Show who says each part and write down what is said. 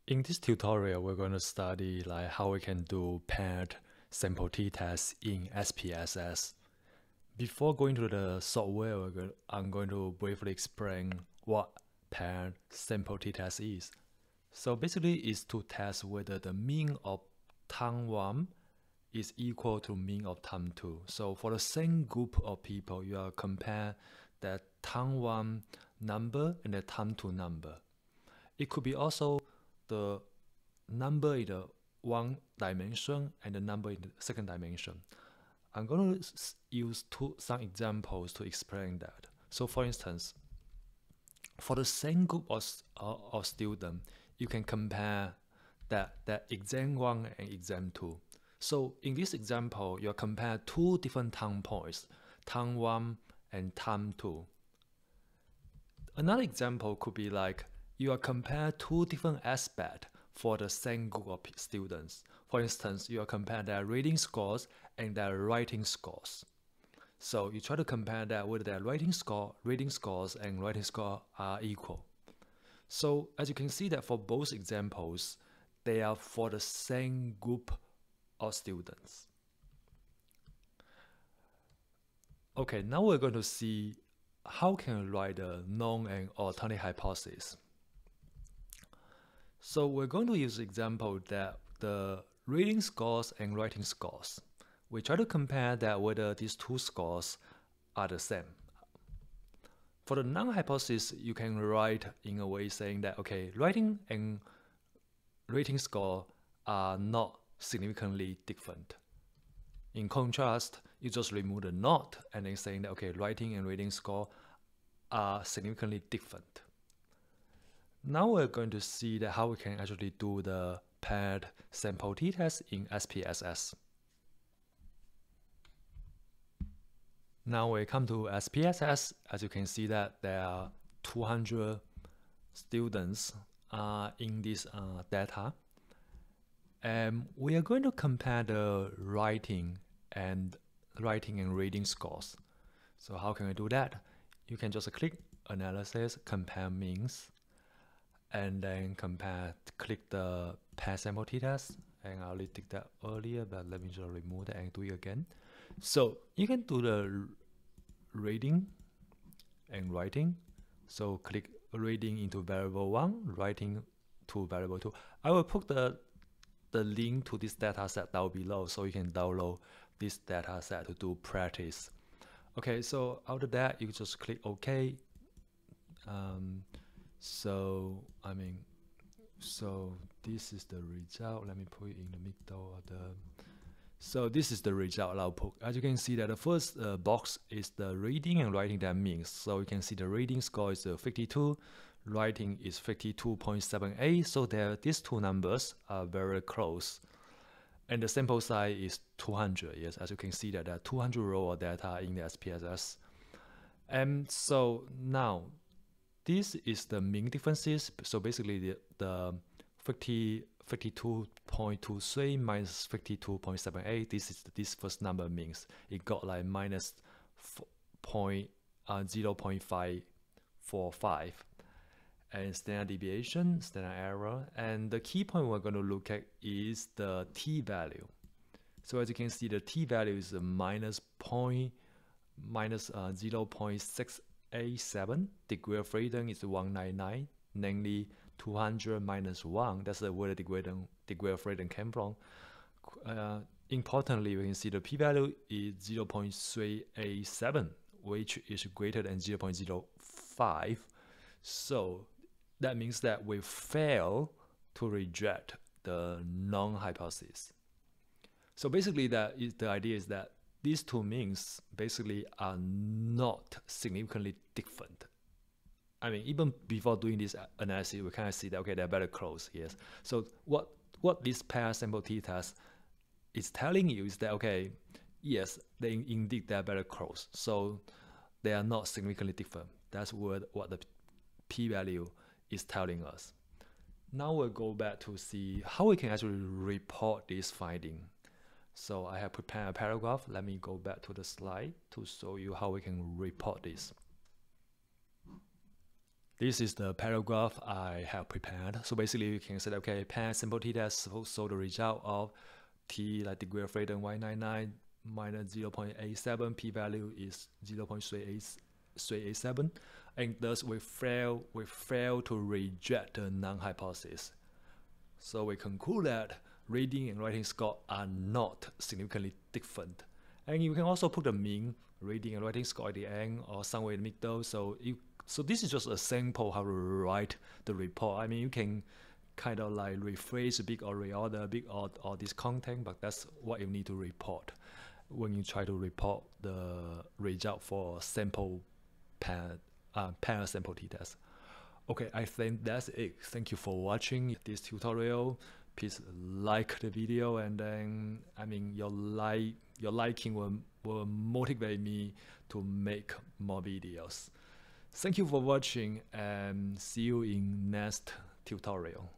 Speaker 1: In this tutorial, we're going to study how we can do paired sample t-tests in SPSS. Before going to the software, I'm going to briefly explain what paired sample t-test is. So basically, it's to test whether the mean of time 1 is equal to mean of time 2. So for the same group of people, you are compare the time 1 number and the time 2 number. It could be also the number in the one dimension and the number in the second dimension. I'm going to use some examples to explain that. So for instance, for the same group of students, you can compare that exam 1 and exam 2. So in this example, you compare two different time points, time 1 and time 2. Another example could be like you are compare two different aspects for the same group of students. For instance, you are compare their reading scores and their writing scores. So you try to compare that whether their reading scores and writing score are equal. So as you can see that for both examples, they are for the same group of students. Okay, now we're going to see how can we write the known and alternate hypothesis. So we're going to use example that the reading scores and writing scores. We try to compare that whether these two scores are the same. For the null hypothesis, you can write in a way saying that, okay, writing and rating score are not significantly different. In contrast, you just remove the not and then saying that, okay, writing and reading score are significantly different. Now we're going to see that how we can actually do the paired sample t-test in SPSS. Now we come to SPSS. As you can see that there are 200 students in this data. And we are going to compare the writing and reading scores. So how can we do that? You can just click analysis, compare means, and then click the pair sample t-test. And I already did that earlier, but let me just remove that and do it again. So you can do the reading and writing. So click reading into variable 1, writing to variable 2. I will put the link to this data set down below so you can download this data set to do practice. Okay, so after that, you just click OK. So this is the result. Let me put it in the middle of the. So this is the result output. As you can see that the first box is the reading and writing that means. So you can see the reading score is 52, writing is 52.78. So these two numbers are very close. And the sample size is 200. Yes, as you can see that there are 200 rows of data in the SPSS. And so now this is the mean differences. So basically the 52.23 minus 52.78. This first number means it got like minus 0.545, and standard deviation, standard error. And the key point we're going to look at is the t-value. So as you can see, the t-value is minus 0.687. Degree of freedom is 199, namely 200 minus 1. That's where the degree of freedom came from. Importantly, we can see the p-value is 0.387, which is greater than 0.05. So that means that we fail to reject the null hypothesis. So basically, the idea is that these two means basically are not significantly different. I mean, even before doing this analysis, we kind of see that, okay, they're very close, yes. So what this pair sample t-test is telling you is that, okay, yes, indeed they're very close. So they are not significantly different. That's what the p-value is telling us. Now we'll go back to see how we can actually report this finding. So I have prepared a paragraph. Let me go back to the slide to show you how we can report this. This is the paragraph I have prepared. So basically you can say, okay, paired sample t-test, so the result of t like degree of freedom y99 minus 0.87, p-value is 0.387, and thus we fail to reject the non-hypothesis. So we conclude that reading and writing score are not significantly different. And you can also put the mean reading and writing score at the end or somewhere in the middle. So this is just a sample how to write the report. I mean, you can kind of like rephrase a bit or reorder a bit or this content, but that's what you need to report when you try to report the result for sample pair sample t-test. Okay, I think that's it. Thank you for watching this tutorial. Please like the video, and then your liking will motivate me to make more videos. Thank you for watching, and see you in next tutorial.